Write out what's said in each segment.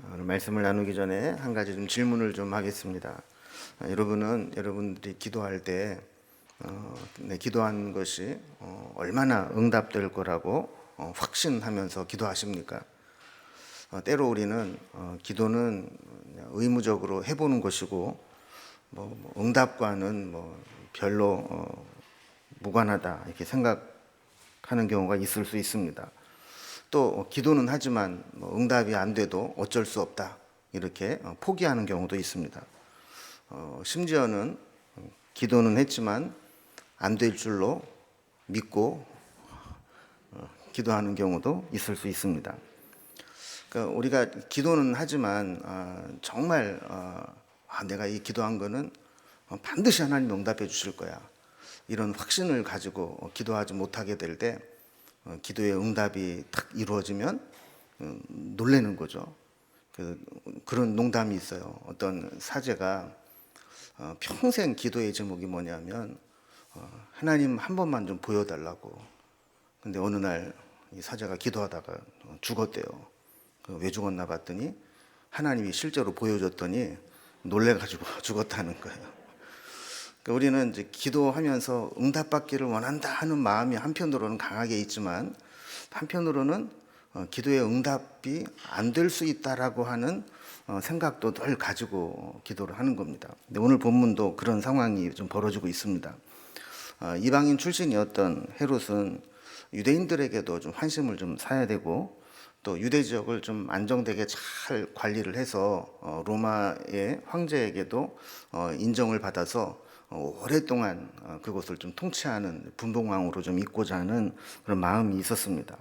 말씀을 나누기 전에 한 가지 좀 질문을 좀 하겠습니다. 여러분은 여러분들이 기도할 때 기도한 것이 얼마나 응답될 거라고 확신하면서 기도하십니까? 때로 우리는 기도는 의무적으로 해보는 것이고 응답과는 별로 무관하다 이렇게 생각하는 경우가 있을 수 있습니다. 또 기도는 하지만 응답이 안 돼도 어쩔 수 없다 이렇게 포기하는 경우도 있습니다. 심지어는 기도는 했지만 안 될 줄로 믿고 기도하는 경우도 있을 수 있습니다. 그러니까 우리가 기도는 하지만 정말 내가 이 기도한 거는 반드시 하나님 응답해 주실 거야 이런 확신을 가지고 기도하지 못하게 될 때 기도의 응답이 딱 이루어지면 놀라는 거죠. 그런 농담이 있어요. 어떤 사제가 평생 기도의 제목이 뭐냐면 하나님 한 번만 좀 보여달라고. 근데 어느 날 이 사제가 기도하다가 죽었대요. 왜 죽었나 봤더니 하나님이 실제로 보여줬더니 놀래가지고 죽었다는 거예요. 그러니까 우리는 이제 기도하면서 응답받기를 원한다 하는 마음이 한편으로는 강하게 있지만 한편으로는 기도의 응답이 안 될 수 있다라고 하는 생각도 늘 가지고 기도를 하는 겁니다. 근데 오늘 본문도 그런 상황이 좀 벌어지고 있습니다. 이방인 출신이었던 헤롯은 유대인들에게도 좀 환심을 좀 사야 되고 또 유대 지역을 좀 안정되게 잘 관리를 해서 로마의 황제에게도 인정을 받아서 오랫동안 그곳을 좀 통치하는 분봉왕으로 좀 있고자 하는 그런 마음이 있었습니다.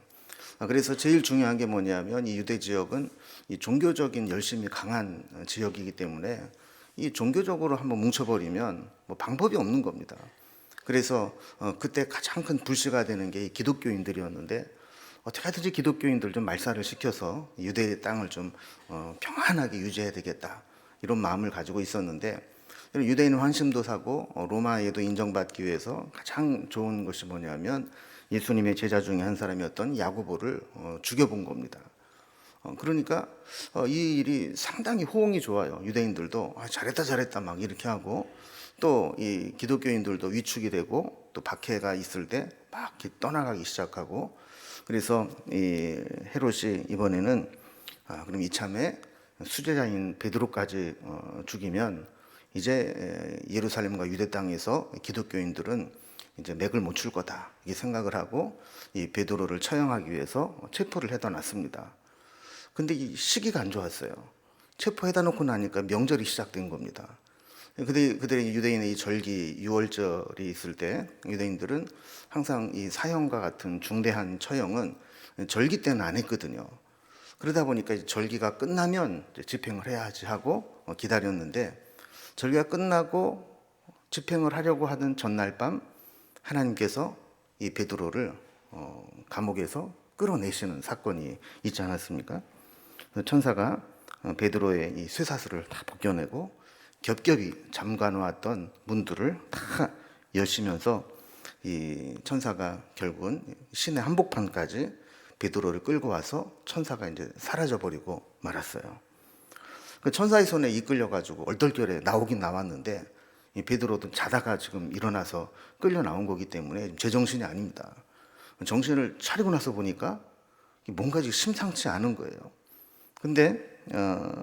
그래서 제일 중요한 게 뭐냐면 이 유대 지역은 이 종교적인 열심이 강한 지역이기 때문에 이 종교적으로 한번 뭉쳐버리면 방법이 없는 겁니다. 그래서 그때 가장 큰 불씨가 되는 게 기독교인들이었는데 어떻게 하든지 기독교인들 좀 말살을 시켜서 유대의 땅을 좀 평안하게 유지해야 되겠다 이런 마음을 가지고 있었는데 유대인은 환심도 사고 로마에도 인정받기 위해서 가장 좋은 것이 뭐냐면 예수님의 제자 중에 한 사람이었던 야고보를 죽여본 겁니다. 그러니까 이 일이 상당히 호응이 좋아요. 유대인들도 잘했다 막 이렇게 하고 또 이 기독교인들도 위축이 되고 또 박해가 있을 때 막 떠나가기 시작하고 그래서 이 헤롯이 이번에는 그럼 이참에 수제자인 베드로까지 죽이면 이제 예루살렘과 유대 땅에서 기독교인들은 이제 맥을 못 출 거다 이 생각을 하고 이 베드로를 처형하기 위해서 체포를 해다 놨습니다. 근데 이 시기가 안 좋았어요. 체포해다 놓고 나니까 명절이 시작된 겁니다. 그들의 유대인의 이 절기 유월절이 있을 때 유대인들은 항상 이 사형과 같은 중대한 처형은 절기 때는 안 했거든요. 그러다 보니까 절기가 끝나면 집행을 해야지 하고 기다렸는데 절기가 끝나고 집행을 하려고 하던 전날 밤 하나님께서 이 베드로를 감옥에서 끌어내시는 사건이 있지 않았습니까? 천사가 베드로의 이 쇠사슬을 다 벗겨내고 겹겹이 잠가놓았던 문들을 다 여시면서 이 천사가 결국은 신의 한복판까지 베드로를 끌고 와서 천사가 이제 사라져 버리고 말았어요. 그 천사의 손에 이끌려 가지고 얼떨결에 나오긴 나왔는데 이 베드로도 자다가 지금 일어나서 끌려 나온 거기 때문에 제정신이 아닙니다. 정신을 차리고 나서 보니까 뭔가 지금 심상치 않은 거예요. 근데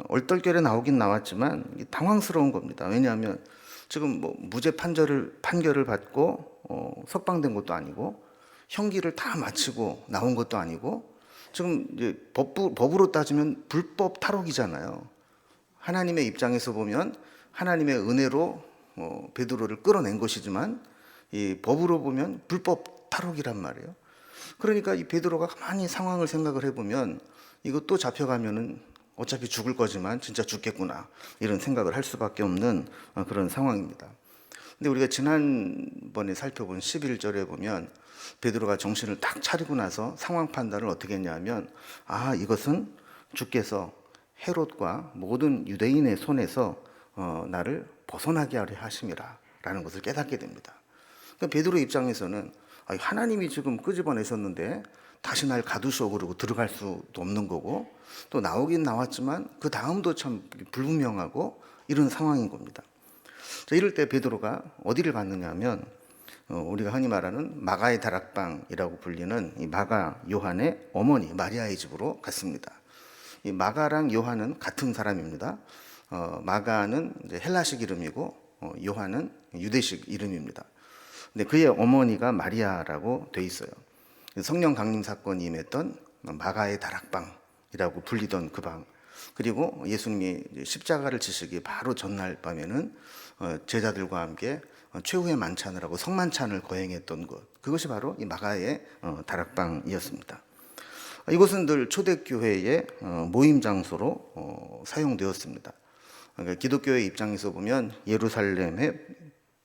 얼떨결에 나오긴 나왔지만 당황스러운 겁니다. 왜냐하면 지금 무죄 판결을 받고 석방된 것도 아니고 형기를 다 마치고 나온 것도 아니고 지금 이제 법으로 따지면 불법 탈옥이잖아요. 하나님의 입장에서 보면 하나님의 은혜로 베드로를 끌어낸 것이지만 이 법으로 보면 불법 탈옥이란 말이에요. 그러니까 이 베드로가 가만히 상황을 생각을 해보면 이거 또 잡혀가면은 어차피 죽을 거지만 진짜 죽겠구나 이런 생각을 할 수밖에 없는 그런 상황입니다. 근데 우리가 지난번에 살펴본 11절에 보면 베드로가 정신을 딱 차리고 나서 상황 판단을 어떻게 했냐면 이것은 주께서 헤롯과 모든 유대인의 손에서 나를 벗어나게 하려 하심이라 라는 것을 깨닫게 됩니다. 그러니까 베드로 입장에서는 하나님이 지금 끄집어내셨는데 다시 날 가두셔 그러고 들어갈 수도 없는 거고, 또 나오긴 나왔지만 그 다음도 참 불분명하고 이런 상황인 겁니다. 자, 이럴 때 베드로가 어디를 갔느냐 하면 우리가 흔히 말하는 마가의 다락방이라고 불리는 이 마가 요한의 어머니 마리아의 집으로 갔습니다. 이 마가랑 요한은 같은 사람입니다. 마가는 이제 헬라식 이름이고 요한은 유대식 이름입니다. 근데 그의 어머니가 마리아라고 돼 있어요. 성령 강림 사건이 임했던 마가의 다락방이라고 불리던 그 방, 그리고 예수님이 십자가를 지시기 바로 전날 밤에는 제자들과 함께 최후의 만찬을 하고 성만찬을 거행했던 곳, 그것이 바로 이 마가의 다락방이었습니다. 이곳은 늘 초대교회의 모임 장소로 사용되었습니다. 그러니까 기독교의 입장에서 보면 예루살렘의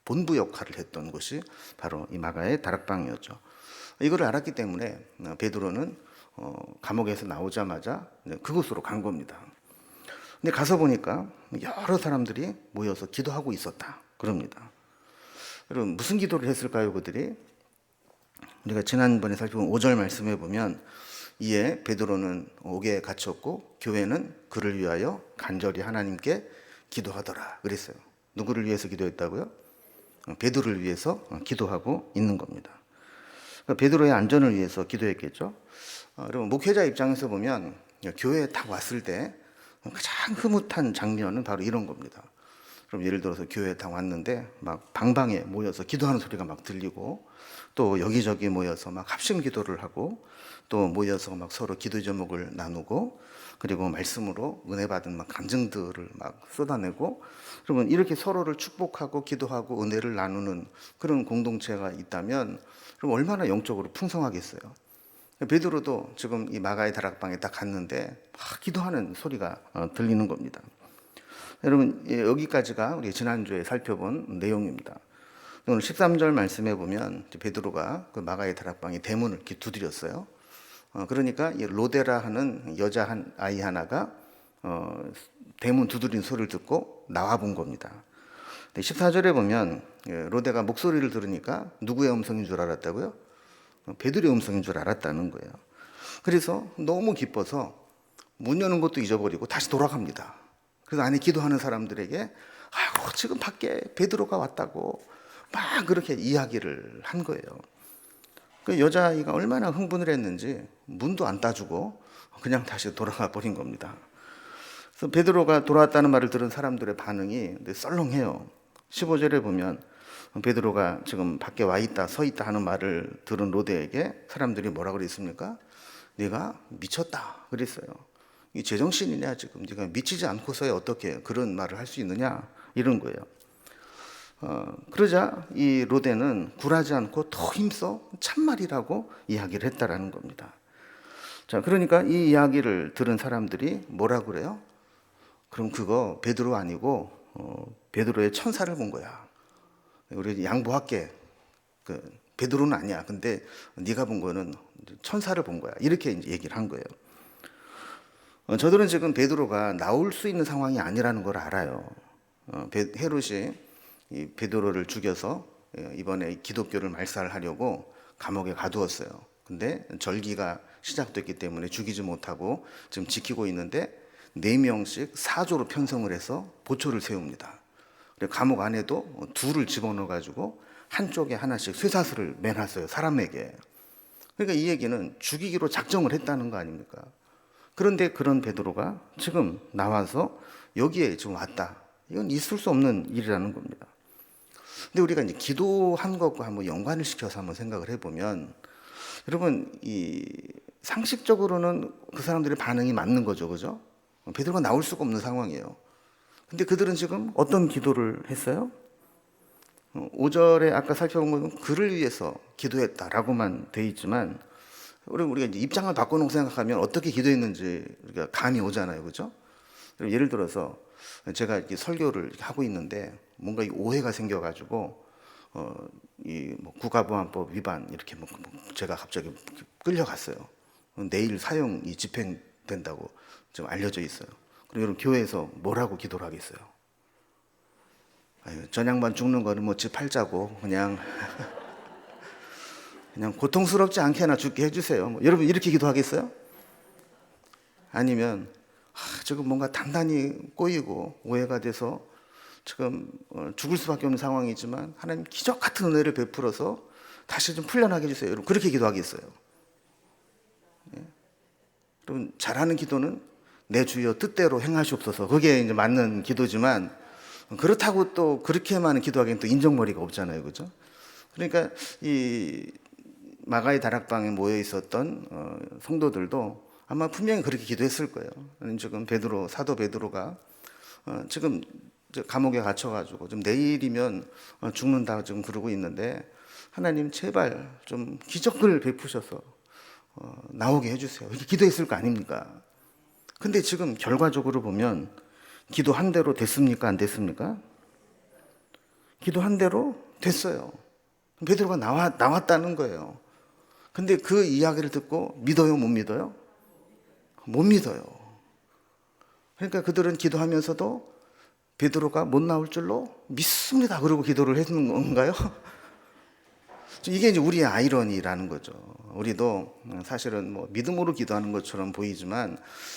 본부 역할을 했던 곳이 바로 이 마가의 다락방이었죠. 이걸 알았기 때문에 베드로는 감옥에서 나오자마자 그곳으로 간 겁니다. 근데 가서 보니까 여러 사람들이 모여서 기도하고 있었다 그럽니다. 여러분, 무슨 기도를 했을까요, 그들이? 우리가 지난번에 살펴본 5절 말씀에 보면, 이에 베드로는 옥에 갇혔고 교회는 그를 위하여 간절히 하나님께 기도하더라 그랬어요. 누구를 위해서 기도했다고요? 베드로를 위해서 기도하고 있는 겁니다. 베드로의 안전을 위해서 기도했겠죠. 여러분, 목회자 입장에서 보면 교회에 딱 왔을 때 가장 흐뭇한 장면은 바로 이런 겁니다. 그럼 예를 들어서 교회에 딱 왔는데 막 방방에 모여서 기도하는 소리가 막 들리고, 또 여기저기 모여서 막 합심 기도를 하고, 또 모여서 막 서로 기도 제목을 나누고, 그리고 말씀으로 은혜 받은 막 간증들을 막 쏟아내고, 그러면 이렇게 서로를 축복하고 기도하고 은혜를 나누는 그런 공동체가 있다면 그럼 얼마나 영적으로 풍성하겠어요. 베드로도 지금 이 마가의 다락방에 딱 갔는데 막 기도하는 소리가 들리는 겁니다. 여러분, 여기까지가 우리 지난주에 살펴본 내용입니다. 오늘 13절 말씀해 보면 베드로가 그 마가의 다락방의 대문을 이렇게 두드렸어요. 그러니까 이 로데라 하는 여자 아이 하나가 대문 두드린 소리를 듣고 나와 본 겁니다. 14절에 보면 로데가 목소리를 들으니까 누구의 음성인 줄 알았다고요? 베드로의 음성인 줄 알았다는 거예요. 그래서 너무 기뻐서 문 여는 것도 잊어버리고 다시 돌아갑니다. 그래서 안에 기도하는 사람들에게 아이고, 지금 밖에 베드로가 왔다고 막 그렇게 이야기를 한 거예요. 그 여자아이가 얼마나 흥분을 했는지 문도 안 따주고 그냥 다시 돌아가 버린 겁니다. 그래서 베드로가 돌아왔다는 말을 들은 사람들의 반응이 썰렁해요. 15절에 보면 베드로가 지금 밖에 와 있다 서 있다 하는 말을 들은 로데에게 사람들이 뭐라 그랬습니까? 네가 미쳤다 그랬어요. 이 제정신이냐, 지금 네가 미치지 않고서야 어떻게 그런 말을 할 수 있느냐, 이런 거예요. 그러자 이 로데는 굴하지 않고 더 힘써 참말이라고 이야기를 했다라는 겁니다. 자, 그러니까 이 이야기를 들은 사람들이 뭐라 그래요? 그럼 그거 베드로 아니고 베드로의 천사를 본 거야. 우리 양보할게. 베드로는 아니야. 근데 네가 본 거는 천사를 본 거야. 이렇게 이제 얘기를 한 거예요. 저들은 지금 베드로가 나올 수 있는 상황이 아니라는 걸 알아요. 헤롯이 이 베드로를 죽여서 이번에 기독교를 말살하려고 감옥에 가두었어요. 근데 절기가 시작됐기 때문에 죽이지 못하고 지금 지키고 있는데 4명씩 사조로 편성을 해서 보초를 세웁니다. 감옥 안에도 둘을 집어넣어 가지고 한쪽에 하나씩 쇠사슬을 매놨어요, 사람에게. 그러니까 이 얘기는 죽이기로 작정을 했다는 거 아닙니까? 그런데 그런 베드로가 지금 나와서 여기에 지금 왔다. 이건 있을 수 없는 일이라는 겁니다. 근데 우리가 이제 기도한 것과 한번 연관을 시켜서 한번 생각을 해보면, 여러분, 이 상식적으로는 그 사람들의 반응이 맞는 거죠, 그죠? 베드로가 나올 수가 없는 상황이에요. 근데 그들은 지금 어떤 기도를 했어요? 5절에 아까 살펴본 것은 그를 위해서 기도했다라고만 돼 있지만, 우리가 이제 입장을 바꿔놓고 생각하면 어떻게 기도했는지 우리가 감이 오잖아요, 그죠? 예를 들어서 제가 이렇게 설교를 이렇게 하고 있는데 뭔가 오해가 생겨가지고 이 뭐 국가보안법 위반 이렇게 뭐 제가 갑자기 끌려갔어요. 내일 사형이 집행된다고 좀 알려져 있어요. 그럼 여러분, 교회에서 뭐라고 기도를 하겠어요? 아유, 전 양반 죽는 거는 뭐 지 팔자고 그냥 그냥 고통스럽지 않게나 죽게 해주세요. 뭐 여러분 이렇게 기도하겠어요? 아니면 지금 뭔가 단단히 꼬이고 오해가 돼서 지금 죽을 수밖에 없는 상황이지만 하나님 기적 같은 은혜를 베풀어서 다시 좀 풀려나게 해주세요. 여러분 그렇게 기도하겠어요? 예. 여러분 잘하는 기도는 내 주여 뜻대로 행하시옵소서, 그게 이제 맞는 기도지만 그렇다고 또 그렇게만 기도하기엔 또 인정머리가 없잖아요, 그죠? 그러니까 이 마가의 다락방에 모여 있었던 성도들도 아마 분명히 그렇게 기도했을 거예요. 지금 베드로, 사도 베드로가 지금 감옥에 갇혀가지고 좀 내일이면 죽는다 지금 그러고 있는데, 하나님 제발 좀 기적을 베푸셔서 나오게 해주세요, 이렇게 기도했을 거 아닙니까? 근데 지금 결과적으로 보면 기도한 대로 됐습니까? 안 됐습니까? 기도한 대로 됐어요. 베드로가 나왔다는 거예요. 근데 그 이야기를 듣고 믿어요, 못 믿어요? 못 믿어요. 그러니까 그들은 기도하면서도 베드로가 못 나올 줄로 믿습니다, 그러고 기도를 했는 건가요? 이게 이제 우리의 아이러니라는 거죠. 우리도 사실은 뭐 믿음으로 기도하는 것처럼 보이지만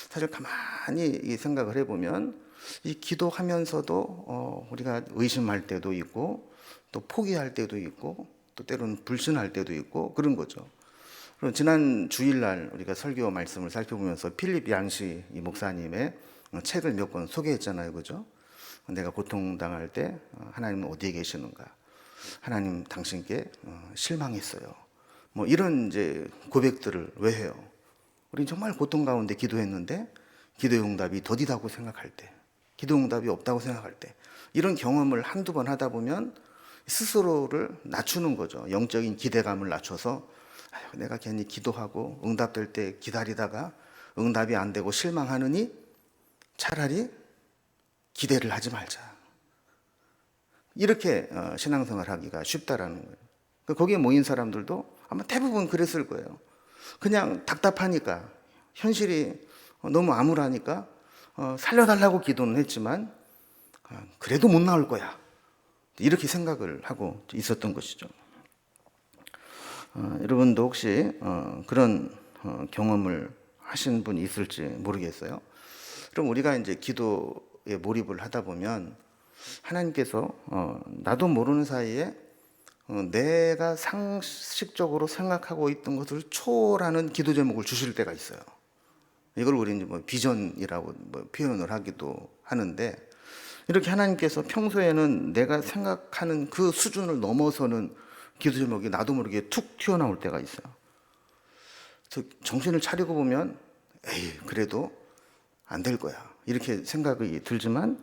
사실 가만히 생각을 해보면 이 기도하면서도 우리가 의심할 때도 있고 또 포기할 때도 있고 또 때로는 불신할 때도 있고 그런 거죠. 그럼 지난 주일날 우리가 설교 말씀을 살펴보면서 필립 양시 이 목사님의 책을 몇 권 소개했잖아요, 그죠? 내가 고통당할 때 하나님은 어디에 계시는가? 하나님 당신께 실망했어요. 뭐 이런 이제 고백들을 왜 해요? 우리 정말 고통 가운데 기도했는데 기도의 응답이 더디다고 생각할 때, 기도 응답이 없다고 생각할 때, 이런 경험을 한두 번 하다 보면 스스로를 낮추는 거죠. 영적인 기대감을 낮춰서 내가 괜히 기도하고 응답될 때 기다리다가 응답이 안 되고 실망하느니 차라리 기대를 하지 말자, 이렇게 신앙생활 하기가 쉽다라는 거예요. 거기에 모인 사람들도 아마 대부분 그랬을 거예요. 그냥 답답하니까, 현실이 너무 암울하니까 살려달라고 기도는 했지만 그래도 못 나올 거야, 이렇게 생각을 하고 있었던 것이죠. 여러분도 혹시 그런 경험을 하신 분이 있을지 모르겠어요. 그럼 우리가 이제 기도에 몰입을 하다 보면 하나님께서 나도 모르는 사이에 내가 상식적으로 생각하고 있던 것을 초월하는 기도 제목을 주실 때가 있어요. 이걸 우리는 뭐 비전이라고 뭐 표현을 하기도 하는데, 이렇게 하나님께서 평소에는 내가 생각하는 그 수준을 넘어서는 기도 제목이 나도 모르게 툭 튀어나올 때가 있어요. 정신을 차리고 보면 에이 그래도 안 될 거야, 이렇게 생각이 들지만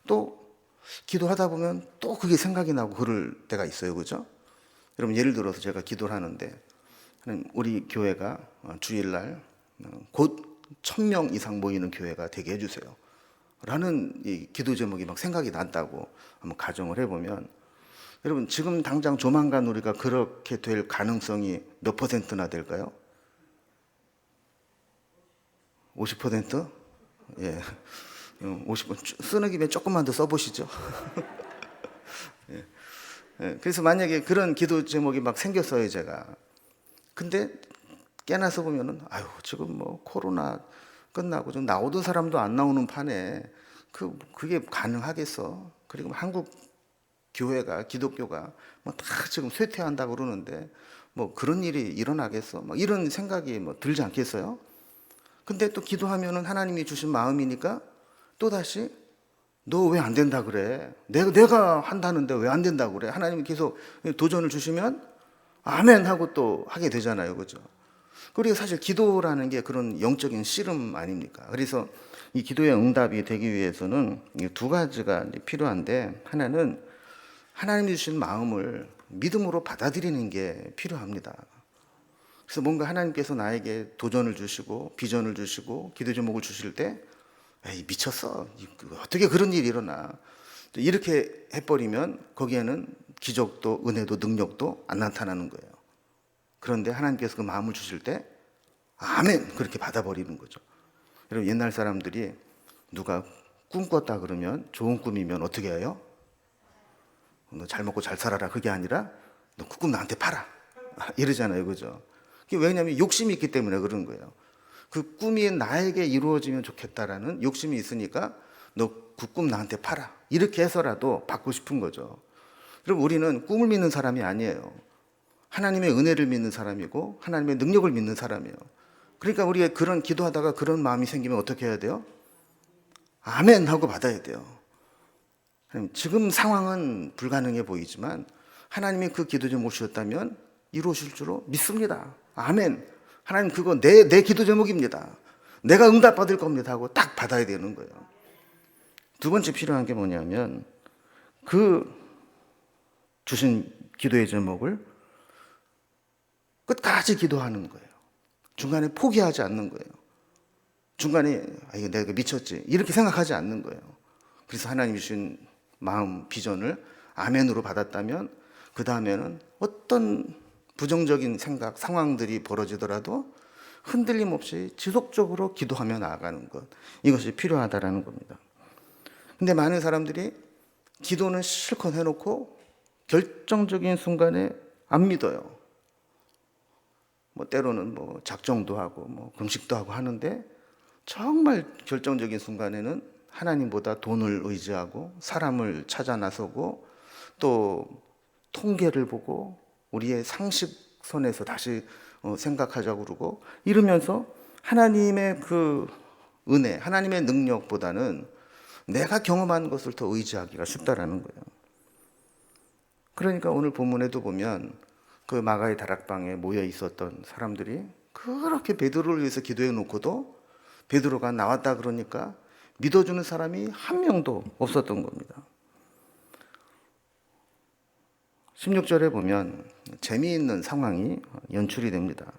또 기도하다 보면 또 그게 생각이 나고 그럴 때가 있어요, 그죠? 여러분 예를 들어서 제가 기도를 하는데 우리 교회가 주일날 곧 1000명 이상 모이는 교회가 되게 해주세요 라는 이 기도 제목이 막 생각이 난다고 한번 가정을 해보면, 여러분 지금 당장 조만간 우리가 그렇게 될 가능성이 몇 퍼센트나 될까요? 50%? 예. 50% 쓰는 김에 조금만 더 써보시죠. 예. 예. 그래서 만약에 그런 기도 제목이 막 생겼어요, 제가. 근데 깨나서 보면은 아유 지금 뭐 코로나 끝나고 좀 나오던 사람도 안 나오는 판에 그게 가능하겠어? 그리고 한국 교회가, 기독교가 뭐 다 지금 쇠퇴한다고 그러는데 뭐 그런 일이 일어나겠어? 막 이런 생각이 뭐 들지 않겠어요? 근데 또 기도하면은 하나님이 주신 마음이니까 또다시 너 왜 안 된다 그래? 내가 한다는데 왜 안 된다 그래? 하나님이 계속 도전을 주시면 아멘 하고 또 하게 되잖아요, 그죠? 그리고 사실 기도라는 게 그런 영적인 씨름 아닙니까? 그래서 이 기도의 응답이 되기 위해서는 두 가지가 필요한데, 하나는 하나님이 주신 마음을 믿음으로 받아들이는 게 필요합니다. 그래서 뭔가 하나님께서 나에게 도전을 주시고 비전을 주시고 기도 제목을 주실 때 에이 미쳤어, 어떻게 그런 일이 일어나, 이렇게 해버리면 거기에는 기적도 은혜도 능력도 안 나타나는 거예요. 그런데 하나님께서 그 마음을 주실 때 아멘 그렇게 받아버리는 거죠. 여러분 옛날 사람들이 누가 꿈 꿨다 그러면, 좋은 꿈이면 어떻게 해요? 너 잘 먹고 잘 살아라, 그게 아니라 너 그 꿈 나한테 팔아, 이러잖아요. 그죠? 그게 왜냐하면 욕심이 있기 때문에 그런 거예요. 그 꿈이 나에게 이루어지면 좋겠다라는 욕심이 있으니까 너 그 꿈 나한테 팔아. 이렇게 해서라도 받고 싶은 거죠. 그럼 우리는 꿈을 믿는 사람이 아니에요. 하나님의 은혜를 믿는 사람이고 하나님의 능력을 믿는 사람이에요. 그러니까 우리가 그런 기도하다가 그런 마음이 생기면 어떻게 해야 돼요? 아멘 하고 받아야 돼요. 지금 상황은 불가능해 보이지만 하나님이 그 기도 제목이었다면 이루어질 줄로 믿습니다. 아멘. 하나님 그거 내 기도 제목입니다. 내가 응답받을 겁니다 하고 딱 받아야 되는 거예요. 두 번째 필요한 게 뭐냐면 그 주신 기도의 제목을 끝까지 기도하는 거예요. 중간에 포기하지 않는 거예요. 중간에 이거 내가 미쳤지 이렇게 생각하지 않는 거예요. 그래서 하나님이 주신 마음 비전을 아멘으로 받았다면 그 다음에는 어떤 부정적인 생각 상황들이 벌어지더라도 흔들림 없이 지속적으로 기도하며 나아가는 것, 이것이 필요하다라는 겁니다. 근데 많은 사람들이 기도는 실컷 해놓고 결정적인 순간에 안 믿어요. 뭐 때로는 뭐 작정도 하고 뭐 금식도 하고 하는데 정말 결정적인 순간에는 하나님보다 돈을 의지하고 사람을 찾아 나서고 또 통계를 보고 우리의 상식선에서 다시 생각하자고 그러고 이러면서 하나님의 그 은혜, 하나님의 능력보다는 내가 경험한 것을 더 의지하기가 쉽다라는 거예요. 그러니까 오늘 본문에도 보면 그 마가의 다락방에 모여 있었던 사람들이 그렇게 베드로를 위해서 기도해 놓고도 베드로가 나왔다 그러니까 믿어주는 사람이 한 명도 없었던 겁니다. 16절에 보면 재미있는 상황이 연출이 됩니다.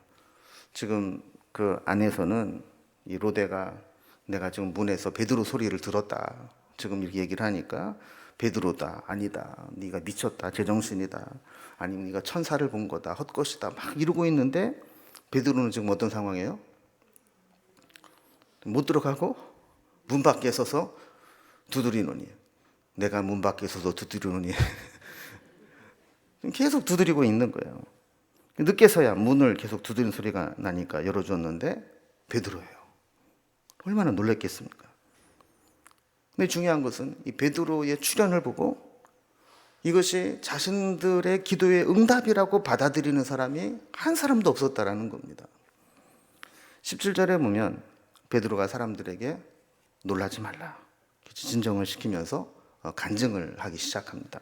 지금 그 안에서는 이 로데가 내가 지금 문에서 베드로 소리를 들었다. 지금 이렇게 얘기를 하니까 베드로다, 아니다, 네가 미쳤다, 제정신이다, 아니면 네가 천사를 본 거다, 헛것이다 막 이러고 있는데 베드로는 지금 어떤 상황이에요? 못 들어가고 문 밖에 서서 두드리노니 내가 문 밖에 서서 두드리노니 계속 두드리고 있는 거예요. 늦게서야 문을 계속 두드리는 소리가 나니까 열어줬는데 베드로예요. 얼마나 놀랐겠습니까? 근데 중요한 것은 이 베드로의 출현을 보고 이것이 자신들의 기도의 응답이라고 받아들이는 사람이 한 사람도 없었다라는 겁니다. 17절에 보면 베드로가 사람들에게 놀라지 말라 진정을 시키면서 간증을 하기 시작합니다.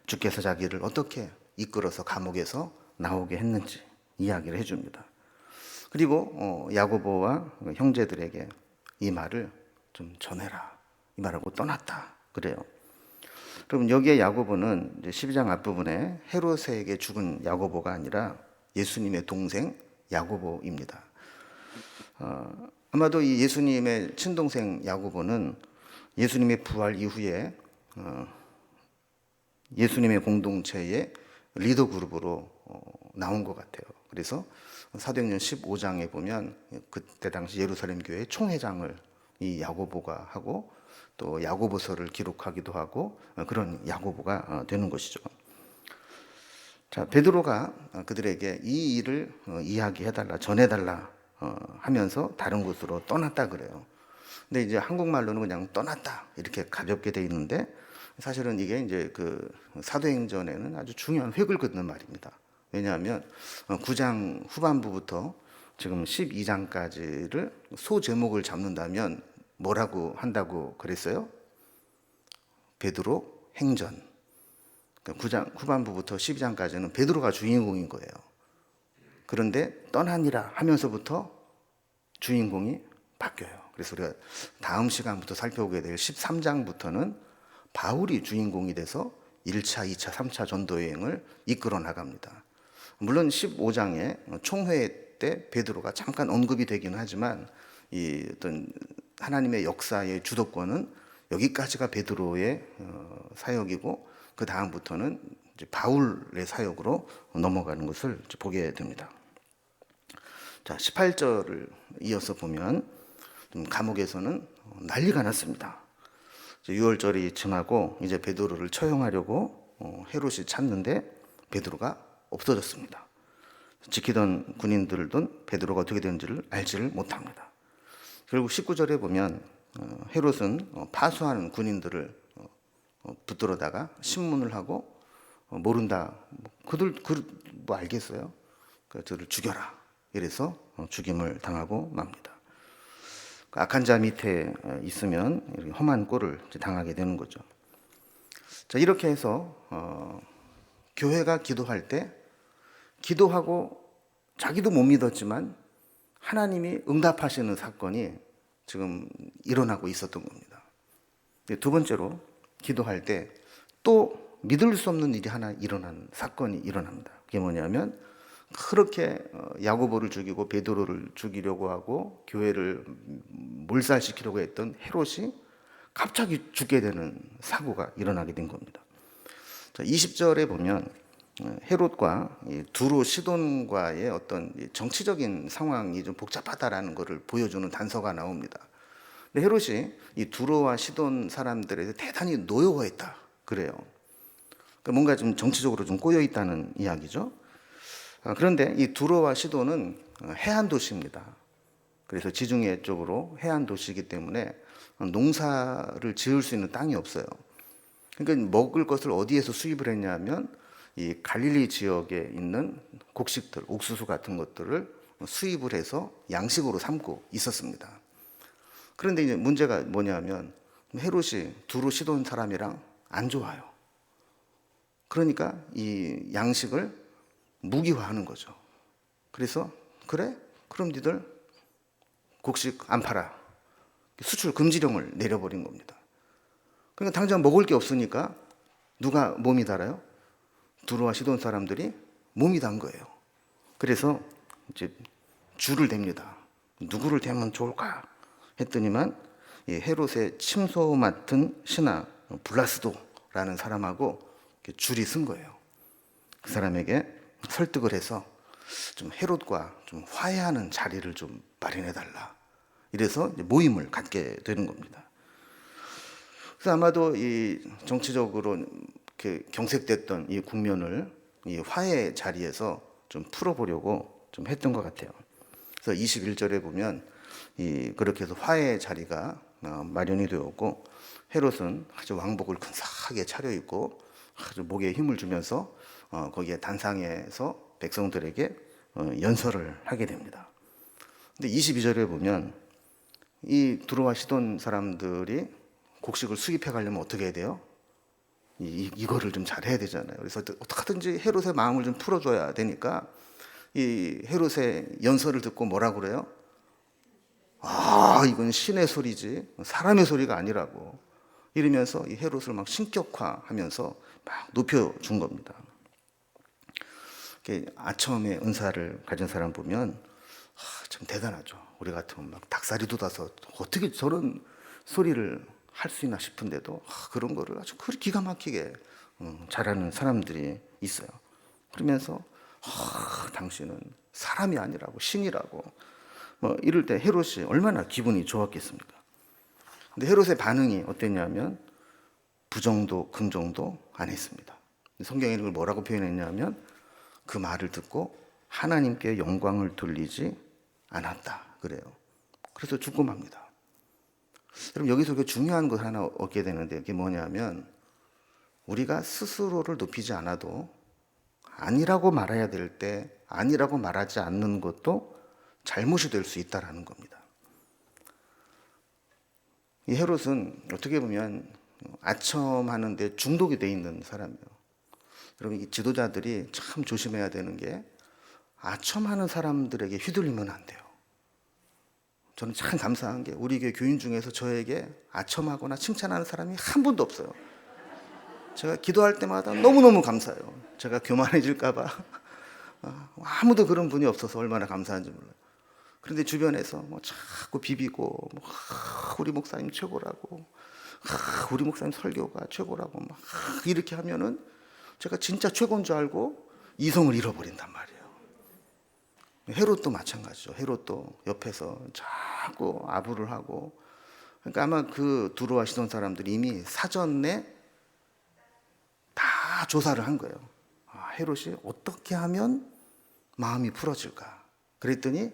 주께서 자기를 어떻게 이끌어서 감옥에서 나오게 했는지 이야기를 해줍니다. 그리고 야고보와 형제들에게 이 말을 좀 전해라 이 말하고 떠났다 그래요. 그럼 여기에 야고보는 이제 12장 앞부분에 헤롯에게 죽은 야고보가 아니라 예수님의 동생 야고보입니다. 아마도 이 예수님의 친동생 야고보는 예수님의 부활 이후에 예수님의 공동체의 리더 그룹으로 나온 것 같아요. 그래서 사도행전 15장에 보면 그때 당시 예루살렘 교회 총회장을 이 야고보가 하고 또 야고보서를 기록하기도 하고 그런 야고보가 되는 것이죠. 자, 베드로가 그들에게 이 일을 이야기해달라, 전해달라 하면서 다른 곳으로 떠났다 그래요. 근데 이제 한국말로는 그냥 떠났다 이렇게 가볍게 돼 있는데 사실은 이게 이제 그 사도행전에는 아주 중요한 획을 긋는 말입니다. 왜냐하면 9장 후반부부터 지금 12장까지를 소 제목을 잡는다면 뭐라고 한다고 그랬어요? 베드로 행전. 9장 후반부부터 12장까지는 베드로가 주인공인 거예요. 그런데 떠나니라 하면서부터 주인공이 바뀌어요. 그래서 우리가 다음 시간부터 살펴보게 될 13장부터는 바울이 주인공이 돼서 1차, 2차, 3차 전도 여행을 이끌어 나갑니다. 물론 15장에 총회 때 베드로가 잠깐 언급이 되기는 하지만 이 어떤 하나님의 역사의 주도권은 여기까지가 베드로의 사역이고 그 다음부터는 이제 바울의 사역으로 넘어가는 것을 보게 됩니다. 자, 18절을 이어서 보면 감옥에서는 난리가 났습니다. 6월절이 지나고 이제 베드로를 처형하려고 헤롯이 찾는데 베드로가 없어졌습니다. 지키던 군인들은 베드로가 어떻게 되는지를 알지를 못합니다. 결국 19절에 보면 헤롯은 파수하는 군인들을 붙들어다가 신문을 하고 모른다. 그들 뭐 알겠어요? 그들을 죽여라. 이래서 죽임을 당하고 맙니다. 악한 자 밑에 있으면 험한 꼴을 당하게 되는 거죠. 자, 이렇게 해서 교회가 기도할 때 기도하고 자기도 못 믿었지만 하나님이 응답하시는 사건이 지금 일어나고 있었던 겁니다. 두 번째로 기도할 때 또 믿을 수 없는 일이 하나 일어난 사건이 일어납니다. 그게 뭐냐면 그렇게 야고보를 죽이고 베드로를 죽이려고 하고 교회를 몰살시키려고 했던 헤롯이 갑자기 죽게 되는 사고가 일어나게 된 겁니다. 자, 20절에 보면 헤롯과 두로 시돈과의 어떤 정치적인 상황이 좀 복잡하다라는 것을 보여주는 단서가 나옵니다. 근데 헤롯이 이 두로와 시돈 사람들에 대단히 노여워했다 그래요. 그러니까 뭔가 좀 정치적으로 좀 꼬여 있다는 이야기죠. 그런데 이 두로와 시돈은 해안 도시입니다. 그래서 지중해 쪽으로 해안 도시이기 때문에 농사를 지을 수 있는 땅이 없어요. 그러니까 먹을 것을 어디에서 수입을 했냐면 이 갈릴리 지역에 있는 곡식들, 옥수수 같은 것들을 수입을 해서 양식으로 삼고 있었습니다. 그런데 이제 문제가 뭐냐면 헤롯이 두로 시돈 사람이랑 안 좋아요. 그러니까 이 양식을 무기화하는 거죠. 그래서 그래? 그럼 니들 곡식 안 팔아. 수출 금지령을 내려버린 겁니다. 그러니까 당장 먹을 게 없으니까 누가 몸이 달아요? 두로와 시돈 사람들이 몸이 단 거예요. 그래서 이제 줄을 댑니다. 누구를 대면 좋을까 했더니만 헤롯의 침소 맡은 신하 블라스도라는 사람하고 줄이 쓴 거예요. 그 사람에게 설득을 해서 좀 헤롯과 좀 화해하는 자리를 좀 마련해 달라. 이래서 모임을 갖게 되는 겁니다. 그래서 아마도 이 정치적으로 이렇게 경색됐던 이 국면을 이 화해 자리에서 좀 풀어보려고 좀 했던 것 같아요. 그래서 21절에 보면 그렇게 해서 화해 자리가 마련이 되었고 헤롯은 아주 왕복을 근사하게 차려입고 아주 목에 힘을 주면서 거기에 단상에서 백성들에게 연설을 하게 됩니다. 근데 22절에 보면 이 두로와 시돈 사람들이 곡식을 수입해 가려면 어떻게 해야 돼요? 이거를 좀 잘해야 되잖아요. 그래서 어떻게든지 헤롯의 마음을 좀 풀어줘야 되니까 이 헤롯의 연설을 듣고 뭐라고 그래요? 아, 이건 신의 소리지 사람의 소리가 아니라고 이러면서 이 헤롯을 막 신격화하면서 막 높여준 겁니다. 아첨의 은사를 가진 사람 보면 참 대단하죠. 우리 같으면 막 닭살이 돋아서 어떻게 저런 소리를 할 수 있나 싶은데도 그런 거를 아주 기가 막히게 잘하는 사람들이 있어요. 그러면서 당신은 사람이 아니라고 신이라고 뭐 이럴 때 헤롯이 얼마나 기분이 좋았겠습니까? 근데 헤롯의 반응이 어땠냐면 부정도 긍정도 안 했습니다. 성경에 이걸 뭐라고 표현했냐면 그 말을 듣고 하나님께 영광을 돌리지 않았다 그래요. 그래서 죽고 맙니다. 여러분 여기서 중요한 것 하나 얻게 되는데 그게 뭐냐면 우리가 스스로를 높이지 않아도 아니라고 말해야 될 때 아니라고 말하지 않는 것도 잘못이 될 수 있다는 겁니다. 이 헤롯은 어떻게 보면 아첨하는 데 중독이 돼 있는 사람이에요. 여러분 이 지도자들이 참 조심해야 되는 게 아첨하는 사람들에게 휘둘리면 안 돼요. 저는 참 감사한 게 우리 교회 교인 중에서 저에게 아첨하거나 칭찬하는 사람이 한 분도 없어요. 제가 기도할 때마다 너무너무 감사해요. 제가 교만해질까 봐 아무도 그런 분이 없어서 얼마나 감사한지 몰라요. 그런데 주변에서 뭐 자꾸 비비고 우리 목사님 최고라고 우리 목사님 설교가 최고라고 막 이렇게 하면은 제가 진짜 최고인 줄 알고 이성을 잃어버린단 말이에요. 헤롯도 마찬가지죠. 헤롯도 옆에서 자꾸 아부를 하고 그러니까 아마 그 두로와 시돈 사람들이 이미 사전에 다 조사를 한 거예요. 헤롯이 어떻게 하면 마음이 풀어질까? 그랬더니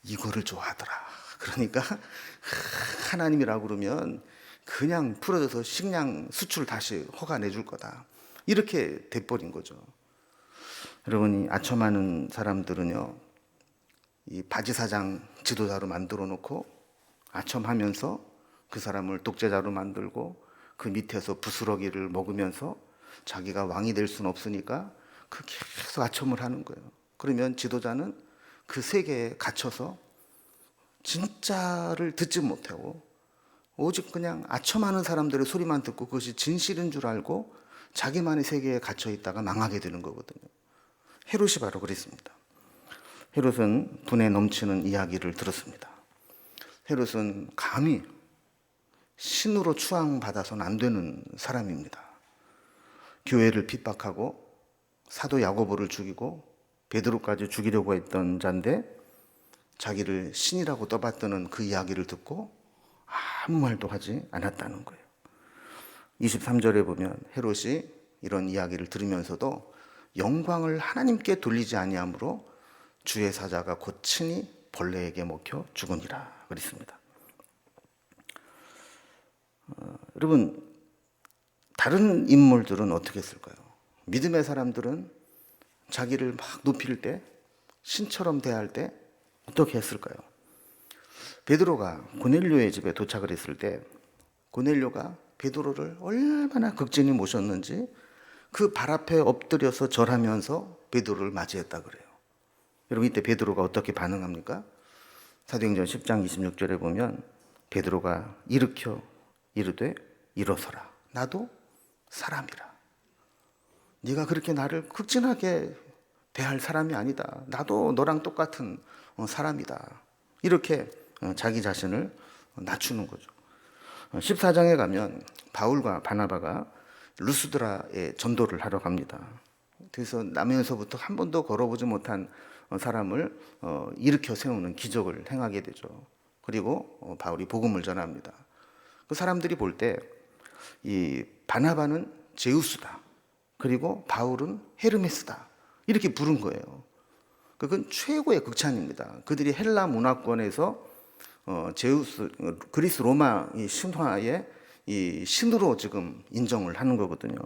이거를 좋아하더라. 그러니까 하나님이라고 그러면 그냥 풀어져서 식량 수출 다시 허가 내줄 거다. 이렇게 돼버린 거죠. 여러분이 아첨하는 사람들은요, 이 바지사장 지도자로 만들어 놓고 아첨하면서 그 사람을 독재자로 만들고 그 밑에서 부스러기를 먹으면서 자기가 왕이 될 수는 없으니까 그 계속 아첨을 하는 거예요. 그러면 지도자는 그 세계에 갇혀서 진짜를 듣지 못하고 오직 그냥 아첨하는 사람들의 소리만 듣고 그것이 진실인 줄 알고 자기만의 세계에 갇혀 있다가 망하게 되는 거거든요. 헤롯이 바로 그랬습니다. 헤롯은 분에 넘치는 이야기를 들었습니다. 헤롯은 감히 신으로 추앙받아서는 안 되는 사람입니다. 교회를 핍박하고 사도 야고보를 죽이고 베드로까지 죽이려고 했던 자인데 자기를 신이라고 떠받드는 그 이야기를 듣고 아무 말도 하지 않았다는 거예요. 23절에 보면 헤롯이 이런 이야기를 들으면서도 영광을 하나님께 돌리지 아니하므로 주의 사자가 곧 친히 벌레에게 먹혀 죽으니라 그랬습니다. 여러분, 다른 인물들은 어떻게 했을까요? 믿음의 사람들은 자기를 막 높일 때, 신처럼 대할 때 어떻게 했을까요? 베드로가 고넬료의 집에 도착을 했을 때 고넬료가 베드로를 얼마나 극진히 모셨는지 그 발 앞에 엎드려서 절하면서 베드로를 맞이했다 그래요. 여러분, 이때 베드로가 어떻게 반응합니까? 사도행전 10장 26절에 보면 베드로가 일으켜 이르되 일어서라, 나도 사람이라. 네가 그렇게 나를 극진하게 대할 사람이 아니다. 나도 너랑 똑같은 사람이다. 이렇게 자기 자신을 낮추는 거죠. 14장에 가면 바울과 바나바가 루스드라에 전도를 하러 갑니다. 그래서 남에서부터 한 번도 걸어보지 못한 사람을 일으켜 세우는 기적을 행하게 되죠. 그리고 바울이 복음을 전합니다. 그 사람들이 볼 때 이 바나바는 제우스다, 그리고 바울은 헤르메스다, 이렇게 부른 거예요. 그건 최고의 극찬입니다. 그들이 헬라 문화권에서 제우스, 그리스 로마 이 신화의 이 신으로 지금 인정을 하는 거거든요.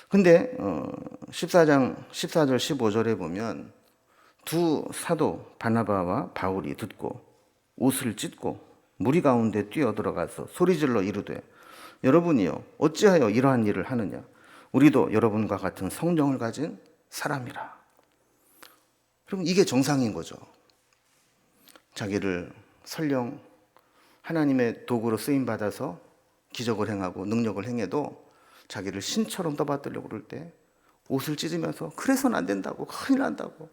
근데 14장 14절 15절에 보면 두 사도 바나바와 바울이 듣고 옷을 찢고 무리 가운데 뛰어들어가서 소리질러 이르되 여러분이요 어찌하여 이러한 일을 하느냐, 우리도 여러분과 같은 성령을 가진 사람이라. 그럼 이게 정상인 거죠. 자기를 설령 하나님의 도구로 쓰임받아서 기적을 행하고 능력을 행해도 자기를 신처럼 떠받들려고 그럴 때 옷을 찢으면서 그래서는 안 된다고, 큰일 난다고,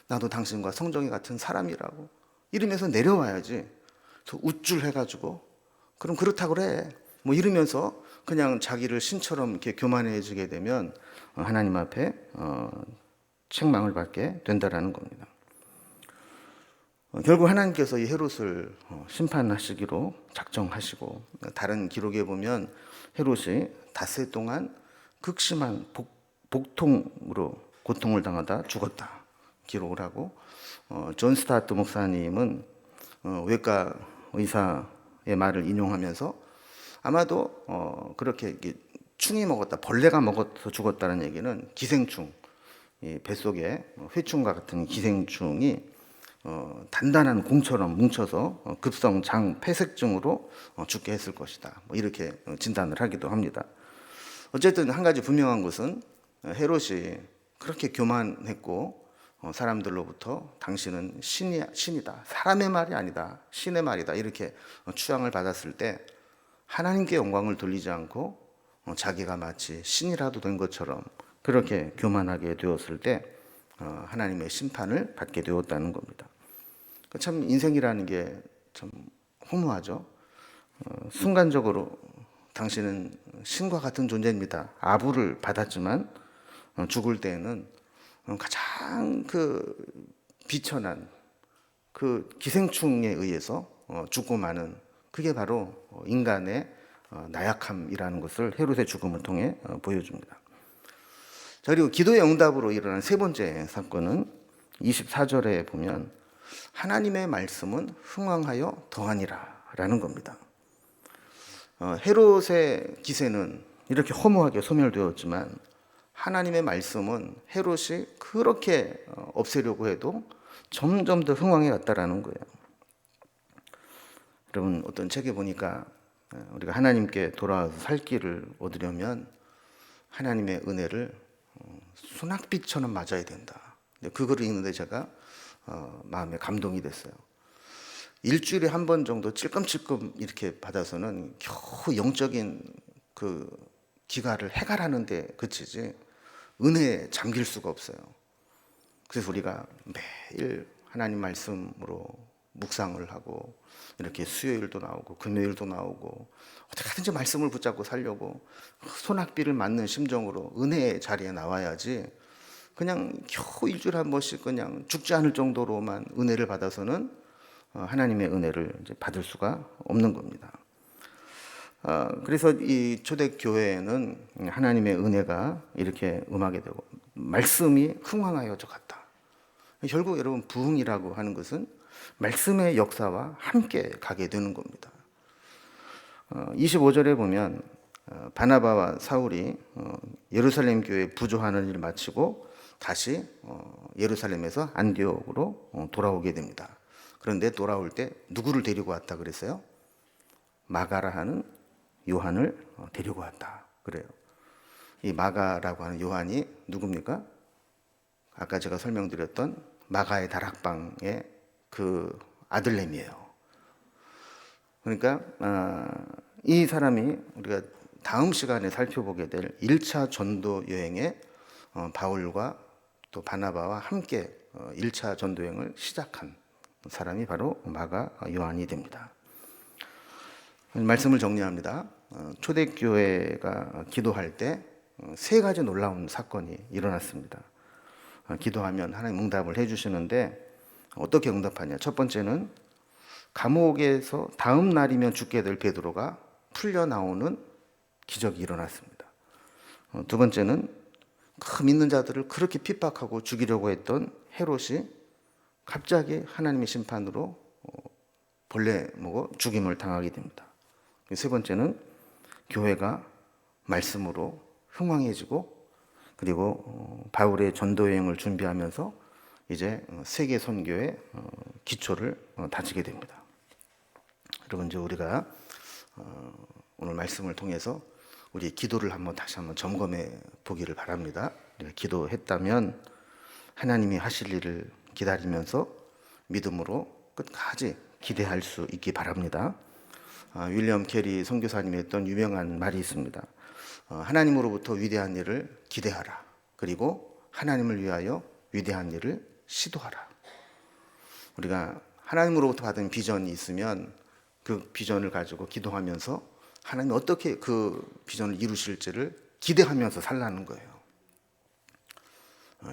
나도 당신과 성정이 같은 사람이라고 이러면서 내려와야지. 그래서 우쭐해가지고 그럼 그렇다고 그래 뭐 이러면서 그냥 자기를 신처럼 이렇게 교만해지게 되면 하나님 앞에 책망을 받게 된다라는 겁니다. 결국 하나님께서 이 헤롯을 심판하시기로 작정하시고, 다른 기록에 보면 헤롯이 닷새 동안 극심한 복통으로 고통을 당하다 죽었다 기록을 하고, 존 스타트 목사님은 외과 의사의 말을 인용하면서 아마도 그렇게 충이 먹었다, 벌레가 먹어서 죽었다는 얘기는 기생충, 이 뱃속에 회충과 같은 기생충이 단단한 공처럼 뭉쳐서 급성 장 폐색증으로 죽게 했을 것이다, 뭐 이렇게 진단을 하기도 합니다. 어쨌든 한 가지 분명한 것은 헤롯이 그렇게 교만했고 사람들로부터 당신은 신이다, 사람의 말이 아니다, 신의 말이다, 이렇게 추앙을 받았을 때 하나님께 영광을 돌리지 않고 자기가 마치 신이라도 된 것처럼 그렇게 교만하게 되었을 때 하나님의 심판을 받게 되었다는 겁니다. 참 인생이라는 게 참 허무하죠. 순간적으로 당신은 신과 같은 존재입니다, 아부를 받았지만 죽을 때에는 가장 그 비천한 그 기생충에 의해서 죽고 마는, 그게 바로 인간의 나약함이라는 것을 헤롯의 죽음을 통해 보여줍니다. 자, 그리고 기도의 응답으로 일어난 세 번째 사건은 24절에 보면 하나님의 말씀은 흥왕하여 더하니라 라는 겁니다. 헤롯의 기세는 이렇게 허무하게 소멸되었지만 하나님의 말씀은 헤롯이 그렇게 없애려고 해도 점점 더 흥왕해 갔다라는 거예요. 여러분, 어떤 책에 보니까 우리가 하나님께 돌아와서 살 길을 얻으려면 하나님의 은혜를 소낙빛처럼 맞아야 된다. 그 글을 읽는데 제가 마음에 감동이 됐어요. 일주일에 한 번 정도 찔끔찔끔 이렇게 받아서는 겨우 영적인 그 기가를 해갈하는 데 그치지 은혜에 잠길 수가 없어요. 그래서 우리가 매일 하나님 말씀으로 묵상을 하고 이렇게 수요일도 나오고 금요일도 나오고 어떻게든지 말씀을 붙잡고 살려고 소낙비를 맞는 심정으로 은혜의 자리에 나와야지, 그냥 겨우 일주일에 한 번씩 그냥 죽지 않을 정도로만 은혜를 받아서는 하나님의 은혜를 이제 받을 수가 없는 겁니다. 그래서 이 초대교회에는 하나님의 은혜가 이렇게 임하게 되고 말씀이 흥왕하여져 갔다. 결국 여러분, 부흥이라고 하는 것은 말씀의 역사와 함께 가게 되는 겁니다. 25절에 보면 바나바와 사울이 예루살렘 교회 부조하는 일을 마치고 다시 예루살렘에서 안디옥으로 돌아오게 됩니다. 그런데 돌아올 때 누구를 데리고 왔다 그랬어요? 마가라 하는 요한을 데리고 왔다 그래요. 이 마가라고 하는 요한이 누굽니까? 아까 제가 설명드렸던 마가의 다락방의 그 아들내미예요. 그러니까 이 사람이 우리가 다음 시간에 살펴보게 될 1차 전도 여행에 바울과 또 바나바와 함께 1차 전도 여행을 시작한 사람이 바로 마가 요한이 됩니다. 말씀을 정리합니다. 초대교회가 기도할 때 세 가지 놀라운 사건이 일어났습니다. 기도하면 하나님 응답을 해주시는데 어떻게 응답하냐? 첫 번째는 감옥에서 다음 날이면 죽게 될 베드로가 풀려 나오는 기적이 일어났습니다. 두 번째는 그 믿는 자들을 그렇게 핍박하고 죽이려고 했던 헤롯이 갑자기 하나님의 심판으로 벌레 먹어 죽임을 당하게 됩니다. 세 번째는 교회가 말씀으로 흥왕해지고, 그리고 바울의 전도 여행을 준비하면서 이제 세계 선교의 기초를 다지게 됩니다. 여러분, 이제 우리가 오늘 말씀을 통해서 우리 기도를 다시 한번 점검해 보기를 바랍니다. 우리가 기도했다면 하나님이 하실 일을 기다리면서 믿음으로 끝까지 기대할 수 있기 바랍니다. 윌리엄 캐리 선교사님이 했던 유명한 말이 있습니다. 하나님으로부터 위대한 일을 기대하라. 그리고 하나님을 위하여 위대한 일을 시도하라. 우리가 하나님으로부터 받은 비전이 있으면 그 비전을 가지고 기도하면서 하나님이 어떻게 그 비전을 이루실지를 기대하면서 살라는 거예요.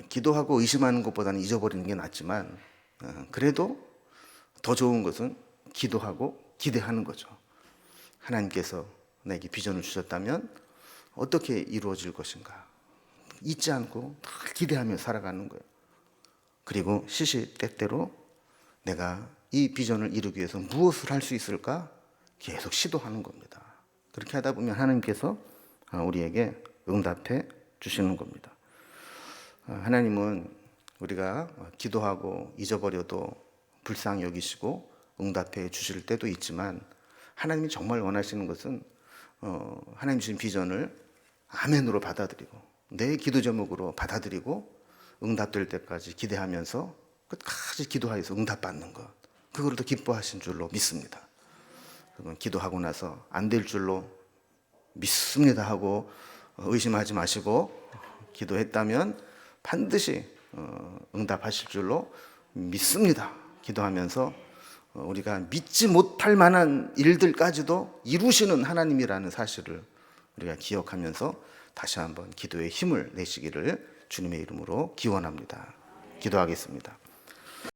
기도하고 의심하는 것보다는 잊어버리는 게 낫지만 그래도 더 좋은 것은 기도하고 기대하는 거죠. 하나님께서 내게 비전을 주셨다면 어떻게 이루어질 것인가 잊지 않고 늘 기대하며 살아가는 거예요. 그리고 시시때때로 내가 이 비전을 이루기 위해서 무엇을 할 수 있을까 계속 시도하는 겁니다. 그렇게 하다 보면 하나님께서 우리에게 응답해 주시는 겁니다. 하나님은 우리가 기도하고 잊어버려도 불쌍히 여기시고 응답해 주실 때도 있지만, 하나님이 정말 원하시는 것은 하나님 주신 비전을 아멘으로 받아들이고 내 기도 제목으로 받아들이고 응답될 때까지 기대하면서 끝까지 기도하여서 응답받는 것, 그걸 더 기뻐하신 줄로 믿습니다. 그건 기도하고 나서 안 될 줄로 믿습니다 하고 의심하지 마시고 기도했다면 반드시 응답하실 줄로 믿습니다 기도하면서 우리가 믿지 못할 만한 일들까지도 이루시는 하나님이라는 사실을 우리가 기억하면서 다시 한번 기도의 힘을 내시기를 주님의 이름으로 기원합니다. 기도하겠습니다.